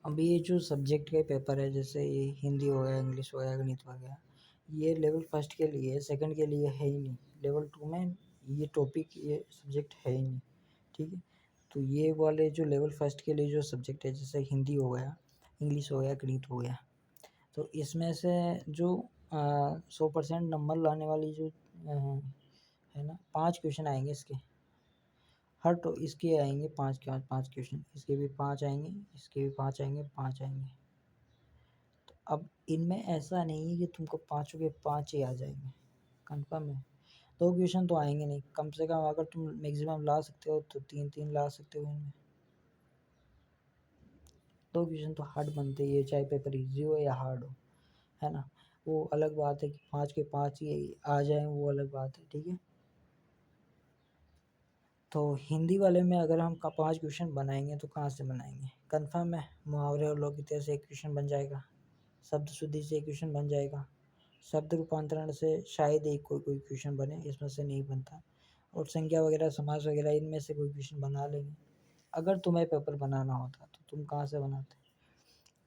अभी ये जो सब्जेक्ट के पेपर है, जैसे ये हिंदी हो गया, इंग्लिश हो गया, गणित हो गया, ये लेवल फर्स्ट के लिए है, सेकंड के लिए है ही नहीं। लेवल टू में ये टॉपिक, ये सब्जेक्ट है ही नहीं। ठीक है, तो ये वाले जो लेवल फर्स्ट के लिए जो सब्जेक्ट है, जैसे हिंदी हो गया, इंग्लिश हो गया, गणित हो गया, तो इसमें से जो 100% नंबर लाने वाली जो है ना, 5 क्वेश्चन आएंगे इसके। हर तो इसके आएंगे 5 क्वेश्चन, इसके भी 5 आएंगे, इसके भी 5 आएंगे, 5 आएंगे। तो अब इनमें ऐसा नहीं है कि तुमको 5 के 5 ही आ जाएंगे, कंफर्म है। 2 क्वेश्चन तो आएंगे नहीं, कम से कम अगर तुम मैक्सिमम ला सकते हो तो 3-3 ला सकते हो इनमें। 2 क्वेश्चन तो हार्ड बनते ही है, चाहे पेपर इजी हो या हार्ड हो, है ना। वो अलग बात है कि 5 के 5 ही आ जाए, वो अलग बात है। ठीक है, तो हिंदी वाले में अगर हम 5 क्वेश्चन बनाएंगे तो कहाँ से बनाएंगे? कंफर्म है, मुहावरे और लोकगीत से एक क्वेश्चन बन जाएगा, शब्द शुद्धि से एक क्वेश्चन बन जाएगा, शब्द रूपांतरण से शायद एक कोई क्वेश्चन बने, इसमें से नहीं बनता। और संज्ञा वगैरह, समास वगैरह, इनमें से कोई क्वेश्चन बना लेंगे। अगर तुम्हें पेपर बनाना होता तो तुम कहाँ से बनाते?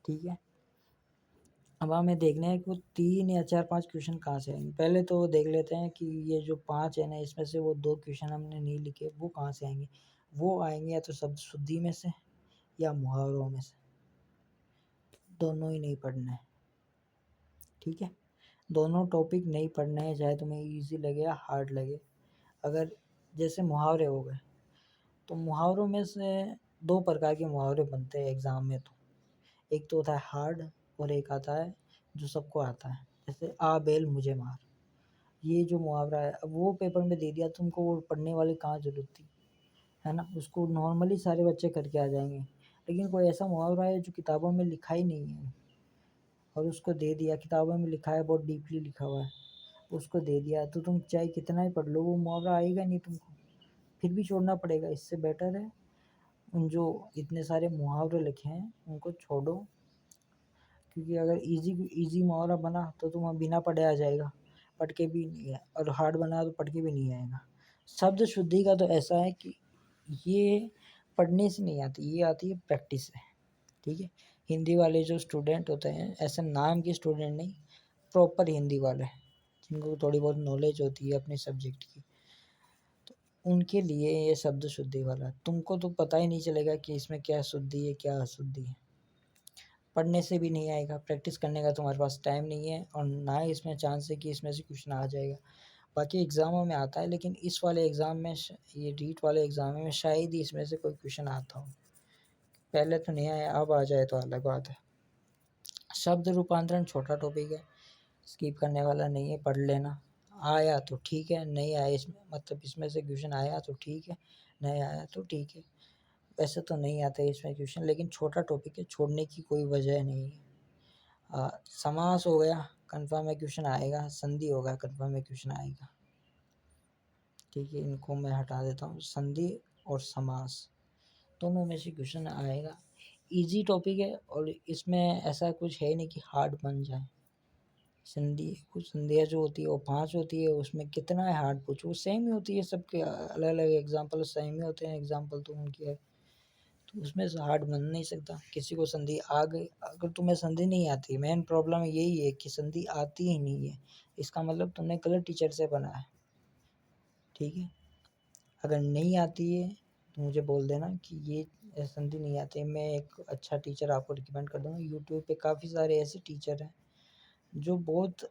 ठीक है, अब हमें देखना है कि वो 3 या 4-5 क्वेश्चन कहाँ से आएंगे। पहले तो देख लेते हैं कि ये जो 5 है ना, इसमें से वो 2 क्वेश्चन हमने नहीं लिखे, वो कहाँ से आएंगे। वो आएंगे या तो शब्द शुद्धि में से या मुहावरों में से, दोनों ही नहीं पढ़ना है। ठीक है, दोनों टॉपिक नहीं पढ़ना है, चाहे तुम्हें इजी लगे या हार्ड लगे। अगर जैसे मुहावरे हो गए, तो मुहावरों में से 2 प्रकार के मुहावरे बनते हैं एग्ज़ाम में। तो एक तो होता है हार्ड, और एक आता है जो सबको आता है, जैसे आ बैल मुझे मार। ये जो मुहावरा है, अब वो पेपर में दे दिया तुमको, वो पढ़ने वाली कहाँ ज़रूरत थी, है ना। उसको नॉर्मली सारे बच्चे करके आ जाएंगे, लेकिन कोई ऐसा मुहावरा है जो किताबों में लिखा ही नहीं है और उसको दे दिया, किताबों में लिखा है, बहुत डीपली लिखा हुआ है, उसको दे दिया, तो तुम चाहे कितना ही पढ़ लो, वो मुहावरा आएगा नहीं तुमको, फिर भी छोड़ना पड़ेगा। इससे बेटर है उन जो इतने सारे मुहावरे लिखे हैं उनको छोड़ो, क्योंकि अगर इजी मुहावरा बना तो तुम बिना पढ़े आ जाएगा, पढ़ के भी नहीं है, और हार्ड बना तो पढ़ के भी नहीं आएगा। शब्द शुद्धि का तो ऐसा है कि ये पढ़ने से नहीं आती, ये आती है प्रैक्टिस से। ठीक है, हिंदी वाले जो स्टूडेंट होते हैं, ऐसे नाम के स्टूडेंट नहीं, प्रॉपर हिंदी वाले, जिनको थोड़ी बहुत नॉलेज होती है अपने सब्जेक्ट की, तो उनके लिए ये शब्द शुद्धि वाला है। तुमको तो पता ही नहीं चलेगा कि इसमें क्या शुद्धि है क्या अशुद्धि है, पढ़ने से भी नहीं आएगा, प्रैक्टिस करने का तुम्हारे पास टाइम नहीं है, और ना ही इसमें चांस है कि इसमें से क्वेश्चन आ जाएगा। बाकी एग्ज़ामों में आता है, लेकिन इस वाले एग्ज़ाम में ये रीट वाले एग्ज़ाम में शायद ही इसमें से कोई क्वेश्चन आता हो। पहले तो नहीं आया, अब आ जाए तो अलग बात है। शब्द रूपांतरण छोटा टॉपिक है, स्किप करने वाला नहीं है, पढ़ लेना। आया तो ठीक है, नहीं आया इसमें, मतलब इसमें से क्वेश्चन आया तो ठीक है, नहीं आया तो ठीक है। वैसे तो नहीं आता है इसमें क्वेश्चन, लेकिन छोटा टॉपिक है, छोड़ने की कोई वजह नहीं है। समास हो गया, कंफर्म है क्वेश्चन आएगा, संधि हो गया, कंफर्म है क्वेश्चन आएगा। ठीक है, इनको मैं हटा देता हूँ, संधि और समास दोनों में से क्वेश्चन आएगा। इजी टॉपिक है और इसमें ऐसा कुछ है नहीं कि हार्ड बन जाए। संधि, कुछ संधियाँ जो होती है वो 5 होती है, उसमें कितना है हार्ड पूछो, वो सेम ही होती है सबके, अलग अलग एग्जाम्पल सेम ही होते हैं, एग्जाम्पल तो उनके है, तो उसमें से हार्ड बन नहीं सकता। किसी को संधि आ गई, अगर तुम्हें संधि नहीं आती, मेन प्रॉब्लम यही है कि संधि आती ही नहीं है, इसका मतलब तुमने गलत टीचर से बना है। ठीक है, अगर नहीं आती है तो मुझे बोल देना कि ये संधि नहीं आती है, मैं एक अच्छा टीचर आपको रिकमेंड कर दूँगा। यूट्यूब पे काफ़ी सारे ऐसे टीचर हैं जो बहुत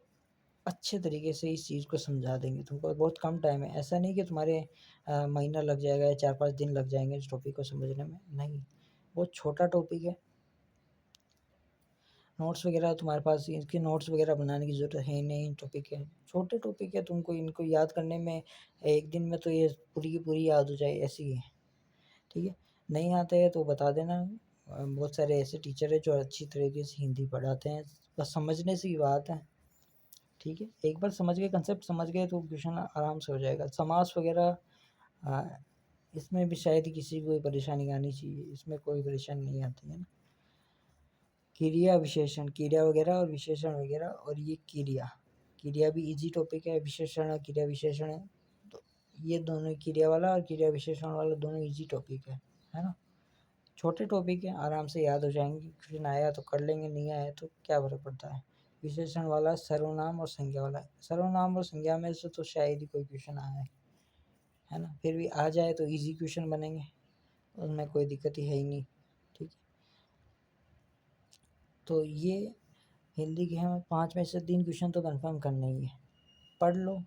अच्छे तरीके से इस चीज़ को समझा देंगे तुमको, बहुत कम टाइम है। ऐसा नहीं कि तुम्हारे महीना लग जाएगा या 4-5 दिन लग जाएंगे इस टॉपिक को समझने में, नहीं, बहुत छोटा टॉपिक है। नोट्स वगैरह तुम्हारे पास, इसके नोट्स वगैरह बनाने की ज़रूरत है नहीं, टॉपिक है, छोटे टॉपिक है, तुमको इनको याद करने में एक दिन में तो ये पूरी की पूरी याद हो जाए, ऐसी है। ठीक है, नहीं आते हैं तो बता देना। बहुत सारे ऐसे टीचर हैं जो अच्छी तरीके से हिंदी पढ़ाते हैं, बस समझने से ही बात है। ठीक है, एक बार समझ गए, कंसेप्ट समझ गए तो क्वेश्चन आराम से हो जाएगा। समास वगैरह इसमें भी शायद ही किसी को कोई परेशानी आनी चाहिए, इसमें कोई परेशानी नहीं आती है ना। क्रिया विशेषण, क्रिया वगैरह और विशेषण वगैरह, और ये क्रिया, क्रिया भी इजी टॉपिक है, विशेषण और क्रिया विशेषण है, तो ये दोनों, क्रिया वाला और क्रिया विशेषण वाला दोनों इजी टॉपिक है ना। छोटे टॉपिक हैं, आराम से याद हो जाएंगे, क्वेश्चन आया तो कर लेंगे, नहीं आया तो क्या फ़र्क पड़ता है। विशेषण वाला सर्वनाम और संज्ञा वाला, सर्वनाम और संज्ञा में से तो शायद ही कोई क्वेश्चन आया है ना, फिर भी आ जाए तो इजी क्वेश्चन बनेंगे, उसमें कोई दिक्कत ही है ही नहीं। ठीक है, तो ये हिंदी के हमें 5 में से 3 क्वेश्चन तो कंफर्म करने ही है। पढ़ लो,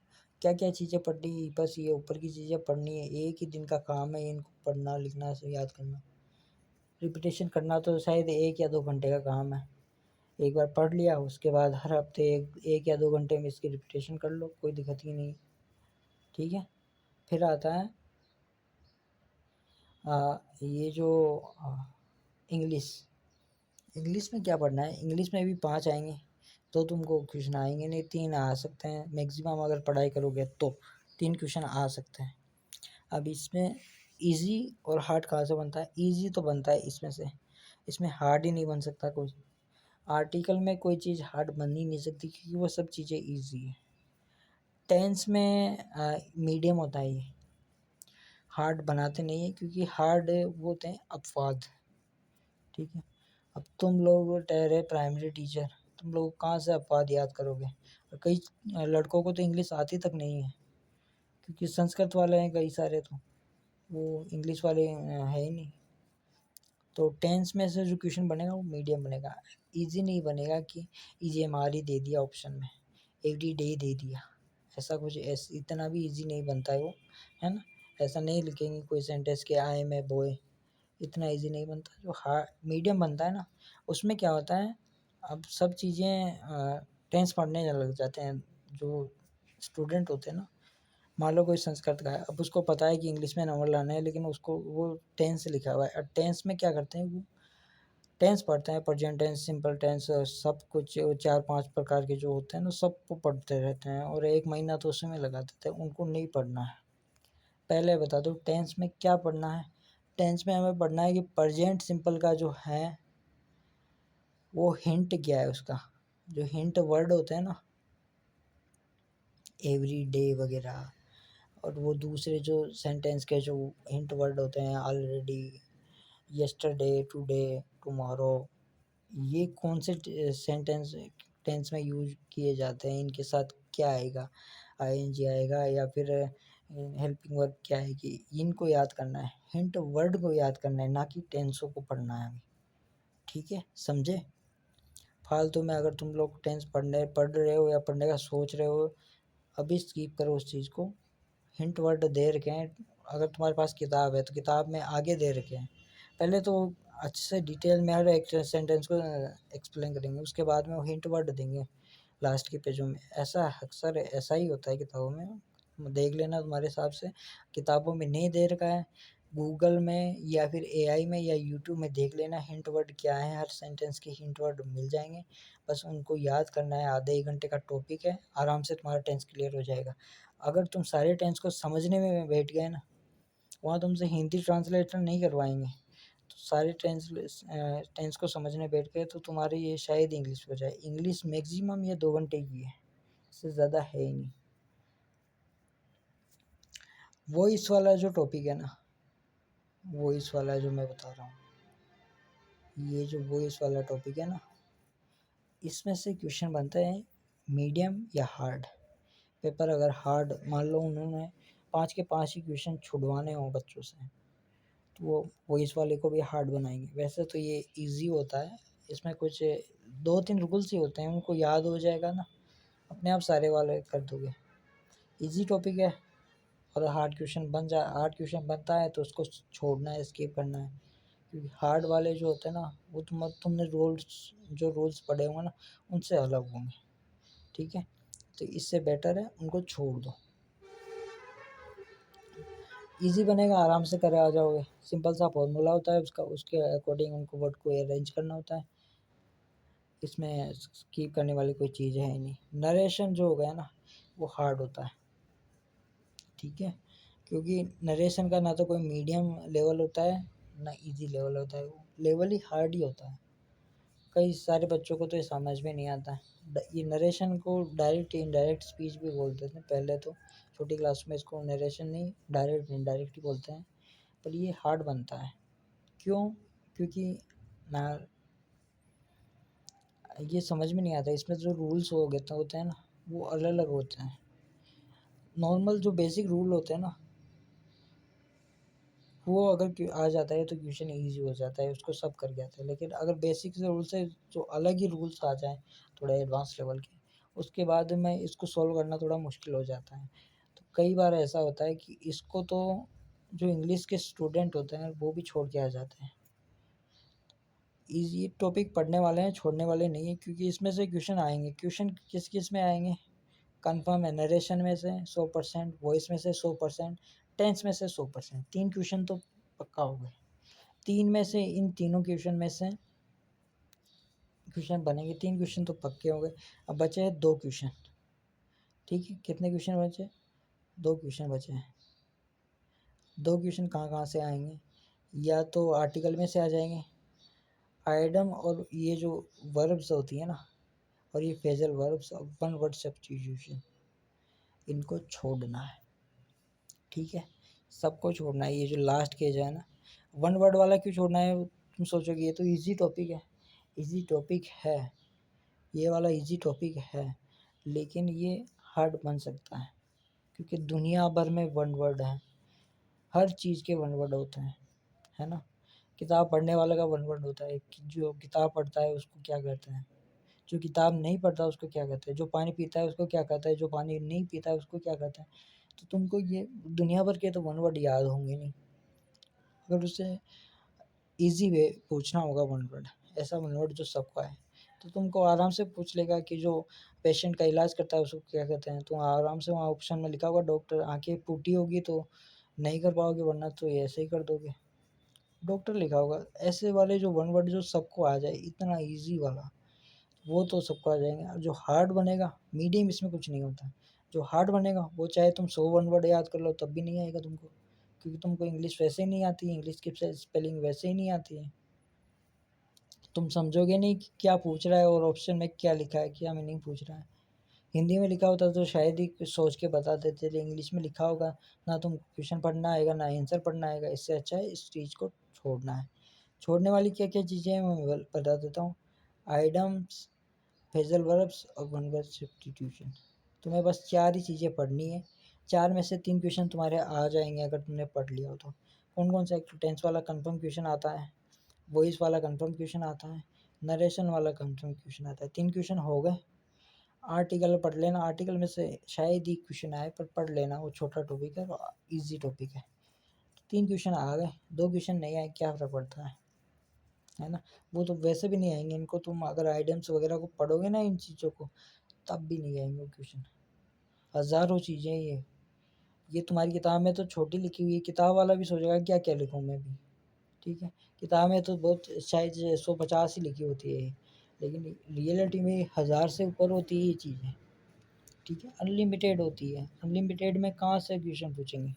क्या क्या चीज़ें पढ़नी है, बस ये ऊपर की चीज़ें पढ़नी है, एक ही दिन का काम है इनको पढ़ना लिखना से याद करना। रिपीटेशन करना तो शायद 1 या 2 घंटे का काम है, एक बार पढ़ लिया उसके बाद हर हफ्ते एक या 2 घंटे में इसकी रिपीटेशन कर लो, कोई दिक्कत ही नहीं। ठीक है, फिर आता है ये जो इंग्लिश। इंग्लिश में क्या पढ़ना है, इंग्लिश में भी 5 आएंगे, तो तुमको क्वेश्चन आएंगे नहीं, 3 आ सकते हैं मैक्सिमम, अगर पढ़ाई करोगे तो 3 क्वेश्चन आ सकते हैं। अब इसमें इजी और हार्ड कहाँ से बनता है, इजी तो बनता है इसमें से, इसमें हार्ड ही नहीं बन सकता कोई। आर्टिकल में कोई चीज़ हार्ड बन ही नहीं सकती क्योंकि वो सब चीज़ें इजी है। टेंस में मीडियम होता है, ये हार्ड बनाते नहीं है क्योंकि हार्ड वो होते हैं अपवाद। ठीक है, अब तुम लोग ठहरे प्राइमरी टीचर, तुम लोग कहाँ से अपवाद याद करोगे, और कई लड़कों को तो इंग्लिश आती तक नहीं है क्योंकि संस्कृत वाले हैं कई सारे, तो वो इंग्लिश वाले है ही नहीं। तो टेंस में से जो क्वेश्चन बनेगा वो मीडियम बनेगा, इजी नहीं बनेगा कि ईजीएमआर ही दे दिया ऑप्शन में, एवरी डे दे दिया, ऐसा कुछ इतना भी इजी नहीं बनता है वो, है ना। ऐसा नहीं लिखेंगे कोई सेंटेंस के आई एम ए बॉय, इतना इजी नहीं बनता। जो हार्ड मीडियम बनता है ना, उसमें क्या होता है, अब सब चीज़ें टेंस पढ़ने लग जाते हैं जो स्टूडेंट होते हैं ना। मान लो कोई संस्कृत का है, अब उसको पता है कि इंग्लिश में नंबर लाना है, लेकिन उसको वो टेंस लिखा हुआ है, और टेंस में क्या करते हैं वो टेंस पढ़ते हैं, प्रेजेंट टेंस, सिंपल टेंस, सब कुछ 4-5 प्रकार के जो होते हैं ना, सबको पढ़ते रहते हैं और 1 महीना तो उसी में लगा देते हैं, उनको नहीं पढ़ना है। पहले बता दो टेंस में क्या पढ़ना है, टेंस में हमें पढ़ना है कि प्रेजेंट सिंपल का जो है वो हिंट क्या है उसका, जो हिंट वर्ड होते हैं ना, एवरी डे वगैरह, और वो दूसरे जो सेंटेंस के जो हिंट वर्ड होते हैं, ऑलरेडी, यस्टरडे, टुडे, टुमारो, ये कौन से सेंटेंस टेंस में यूज किए जाते हैं, इनके साथ क्या आएगा, आईएनजी आएगा या फिर हेल्पिंग वर्ब क्या आएगी, इनको याद करना है, हिंट वर्ड को याद करना है, ना कि टेंसों को पढ़ना है हमें। ठीक है, समझे। फालतू में अगर तुम लोग टेंस पढ़ रहे हो या पढ़ने का सोच रहे हो, अभी स्किप करो उस चीज़ को। हिंट वर्ड दे रखे हैं, अगर तुम्हारे पास किताब है तो किताब में आगे दे रखे हैं, पहले तो अच्छे से डिटेल में हर एक सेंटेंस को एक्सप्लेन करेंगे, उसके बाद में वो हिंट वर्ड देंगे लास्ट के पेजों में। ऐसा अक्सर ऐसा ही होता है किताबों में, देख लेना तुम्हारे हिसाब से किताबों में नहीं दे रखा है, गूगल में या फिर एआई में या यूट्यूब में देख लेना हिंट वर्ड क्या है, हर सेंटेंस के हिंट वर्ड मिल जाएंगे, बस उनको याद करना है। आधे 1 घंटे का टॉपिक है, आराम से तुम्हारा टेंस क्लियर हो जाएगा। अगर तुम सारे टेंस को समझने में बैठ गए ना, वहाँ तुमसे हिंदी ट्रांसलेटर नहीं करवाएंगे, तो सारे टेंस को समझने बैठ गए तो तुम्हारी ये शायद इंग्लिश हो जाए। इंग्लिश मैक्सिमम ये 2 घंटे की है, इससे ज़्यादा है ही नहीं। वॉइस वाला जो टॉपिक है ना, वॉइस वाला जो मैं बता रहा हूँ, ये जो वॉइस वाला टॉपिक है ना, इसमें से क्वेश्चन बनता है मीडियम या हार्ड। पेपर अगर हार्ड, मान लो उन्होंने 5 के 5 ही क्वेश्चन छुड़वाने हों बच्चों से, तो वो वॉइस वाले को भी हार्ड बनाएंगे। वैसे तो ये इजी होता है, इसमें कुछ 2-3 रूल्स ही होते हैं, उनको याद हो जाएगा ना, अपने आप सारे वाले कर दोगे। इजी टॉपिक है, और हार्ड क्वेश्चन बनता है तो उसको छोड़ना है, स्किप करना है, क्योंकि हार्ड वाले जो होते हैं ना, वो तुमने रूल्स पढ़े होंगे ना, उनसे अलग होंगे। ठीक है, तो इससे बेटर है उनको छोड़ दो। इजी बनेगा, आराम से करे आ जाओगे, सिंपल सा फॉर्मूला होता है उसका, उसके अकॉर्डिंग उनको वर्ड को अरेंज करना होता है, इसमें स्किप करने वाली कोई चीज़ है ही नहीं। नरेशन जो हो गया ना, वो हार्ड होता है। ठीक है, क्योंकि नरेशन का ना तो कोई मीडियम लेवल होता है ना इजी लेवल होता है, वो लेवल ही हार्ड ही होता है। कई सारे बच्चों को तो ये समझ में नहीं आता है। ये नरेशन को डायरेक्ट इनडायरेक्ट स्पीच भी बोलते थे पहले, तो छोटी क्लास में इसको नरेशन नहीं डायरेक्ट इनडायरेक्ट ही बोलते हैं, पर ये हार्ड बनता है। क्यों? क्योंकि ना ये समझ में नहीं आता, इसमें जो रूल्स होते हैं ना वो अलग अलग होते हैं। नॉर्मल जो बेसिक रूल होते हैं ना वो अगर आ जाता है तो क्वेश्चन ईजी हो जाता है, उसको सब कर जाता है। लेकिन अगर बेसिक से रूल से जो अलग ही रूल्स आ जाएँ थोड़ा एडवांस लेवल के, उसके बाद में इसको सॉल्व करना थोड़ा मुश्किल हो जाता है। तो कई बार ऐसा होता है कि इसको तो जो इंग्लिश के स्टूडेंट होते हैं वो भी छोड़ के आ जाते हैं। ईज़ी टॉपिक पढ़ने वाले हैं, छोड़ने वाले नहीं हैं, क्योंकि इसमें से क्वेश्चन आएँगे। क्वेश्चन किस-किस में आएँगे? कन्फर्म है, नरेशन में से 100%, वॉइस में से 100%, टेंस में से 100%। 3 क्वेश्चन तो पक्का हो गए। 3 में से इन तीनों क्वेश्चन में से क्वेश्चन बनेंगे, 3 क्वेश्चन तो पक्के हो गए। अब बचे हैं 2 क्वेश्चन, ठीक है? कितने क्वेश्चन बचे? 2 क्वेश्चन बचे हैं। 2 क्वेश्चन कहाँ-कहाँ से आएँगे? या तो आर्टिकल में से आ जाएँगे, आइडम और ये जो वर्ब्स होती है ना और ये phrasal verbs, one word substitution, इनको छोड़ना है, ठीक है? सबको छोड़ना है। ये जो लास्ट के जो है ना, वन वर्ड वाला क्यों छोड़ना है? तुम सोचोगे ये तो ईज़ी टॉपिक है। ईज़ी टॉपिक है, ये वाला ईज़ी टॉपिक है, लेकिन ये हार्ड बन सकता है, क्योंकि दुनिया भर में वन वर्ड है। हर चीज़ के वन वर्ड होते हैं, है ना? किताब पढ़ने वाले का वन वर्ड होता है, कि जो किताब पढ़ता है उसको क्या कहते हैं? जो किताब नहीं पढ़ता उसको क्या कहते हैं? जो पानी पीता है उसको क्या कहता है? जो पानी नहीं पीता है उसको क्या कहते हैं? तो तुमको ये दुनिया भर के तो वन वर्ड याद होंगे नहीं। अगर उसे ईज़ी वे पूछना होगा वन वर्ड, ऐसा वन वर्ड जो सबको आए, तो तुमको आराम से पूछ लेगा कि जो पेशेंट का इलाज करता है उसको क्या कहते हैं? तो आराम से वहाँ ऑप्शन में लिखा होगा डॉक्टर, आँखें फूटी होगी तो नहीं कर पाओगे, वरना तो ऐसे ही कर दोगे। डॉक्टर लिखा होगा। ऐसे वाले जो वन वर्ड जो सबको आ जाए, इतना ईज़ी वाला, वो तो सबको आ जाएँगे। और जो हार्ड बनेगा, मीडियम इसमें कुछ नहीं होता। जो हार्ड बनेगा वो चाहे तुम 100 वन वर्ड याद कर लो तब भी नहीं आएगा तुमको, क्योंकि तुमको इंग्लिश वैसे ही नहीं आती है, इंग्लिश की स्पेलिंग वैसे ही नहीं आती है। तुम समझोगे नहीं कि क्या पूछ रहा है और ऑप्शन में क्या लिखा है, क्या मीनिंग पूछ रहा है। हिंदी में लिखा होता तो शायद ही सोच के बता देते थे, इंग्लिश में लिखा होगा, ना तुम क्वेश्चन पढ़ना आएगा, ना आंसर पढ़ना आएगा। इससे अच्छा है इस चीज़ को छोड़ना है। छोड़ने वाली क्या-क्या चीज़ें हैं मैं बता देता हूँ। आइडम्स, फ्रेज़ल वर्ब्स और वन वर्ड सब्स्टिट्यूशन। तुम्हें बस 4 ही चीज़ें पढ़नी है। 4 में से 3 क्वेश्चन तुम्हारे आ जाएँगे अगर तुमने पढ़ लिया हो तो। कौन-कौन सा? एक तो टेंस वाला कन्फर्म क्वेश्चन आता है, वॉइस वाला कन्फर्म क्वेश्चन आता है, नरेशन वाला कन्फर्म क्वेश्चन आता है। 3 क्वेश्चन हो गए। आर्टिकल पढ़ लेना, आर्टिकल में से शायद ही क्वेश्चन आए पर पढ़ लेना, वो छोटा टॉपिक है और ईज़ी टॉपिक है। 3 क्वेश्चन आ गए, 2 क्वेश्चन नहीं आए, क्या फ़र्क पड़ता है ना? वो तो वैसे भी नहीं आएँगे, इनको तुम अगर आइडम्स वगैरह को पढ़ोगे ना इन चीज़ों को, तब भी नहीं आएँगे वो क्वेश्चन। हज़ारों चीज़ें हैं ये तुम्हारी किताब में तो छोटी लिखी हुई है, किताब वाला भी सोचेगा क्या-क्या लिखूँ मैं भी, ठीक है? किताब में तो बहुत शायद 150 ही लिखी होती है, लेकिन रियलिटी में 1000 से ऊपर होती है ये चीज़ें, ठीक है? अनलिमिटेड होती है, अनलिमिटेड में कहाँ से क्वेश्चन पूछेंगे?